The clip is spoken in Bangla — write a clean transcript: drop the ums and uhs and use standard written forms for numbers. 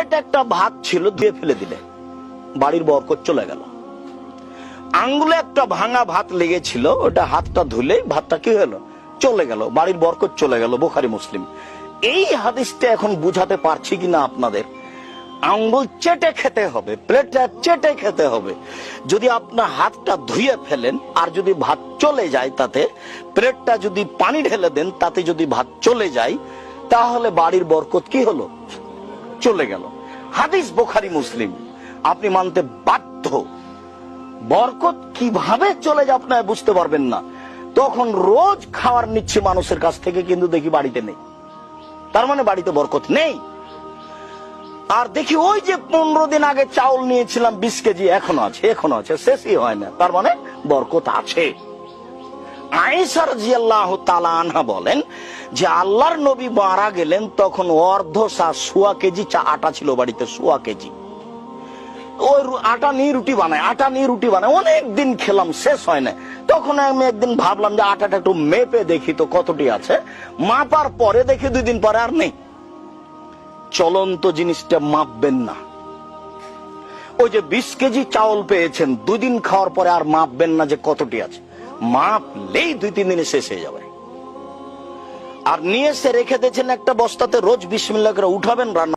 প্লেটে একটা ভাত ছিল, ধুয়ে ফেলে দিলে, বাড়ির বরকত চলে গেল। আঙ্গুলে একটা ভাঙা ভাত লেগেছিল, ওটা হাতটা ধুলে ভাতটা কি হলো, চলে গেল, বাড়ির বরকত চলে গেল। বুখারী মুসলিম। এই হাদিসটা এখন বুঝাতে পারছি কিনা আপনাদের? আঙ্গুল চেটে খেতে হবে, প্লেটটা চেটে খেতে হবে। যদি আপনার হাতটা ধুয়ে ফেলেন আর যদি ভাত চলে যায় তাতে, প্লেটটা যদি পানি ঢেলে দেন তাতে যদি ভাত চলে যায়, তাহলে বাড়ির বরকত কি হলো, চলে গেল। হাদিস বুখারী মুসলিম, আপনি মানতে বাধ্য। বরকত কিভাবে চলে যায় আপনারা বুঝতে পারবেন না। তখন রোজ খাবার নিচ্ছে মানুষের কাছ থেকে, কিন্তু দেখি বাড়িতে নেই, তার মানে বাড়িতে বরকত নেই। আর দেখি ওই যে 15 দিন আগে চাউল নিয়েছিলাম 20 কেজি, এখনো আছে, শেষই হয় না, তার মানে বরকত আছে। আয়েশা রাদিয়াল্লাহু তাআলা আনহা বলেন যে আল্লাহর নবী মারা গেলেন তখন অর্ধ সা সোয়া কেজি আটা ছিল বাড়িতে, সোয়া কেজি। ওই আটা নিয়ে রুটি বানায়, অনেক দিন খেলাম, শেষ হয় না। তখন আমি একদিন ভাবলাম যে আটাটা একটু মেপে দেখি তো কতটি আছে। মাপার পরে দেখি 2 দিন পরে আর নেই। চলন্ত জিনিসটা মাপবেন না। ওই যে 20 কেজি চাউল পেয়েছেন, 2 দিন খাওয়ার পরে আর মাপবেন না যে কতটি আছে। মাপলেই 2-3 দিনে শেষ হয়ে যাবে। আর নিয়ে এসে রেখে দিয়েছেন একটা বস্তাতে, রোজ বিসমিল্লাহ করে উঠাবেন, রান্না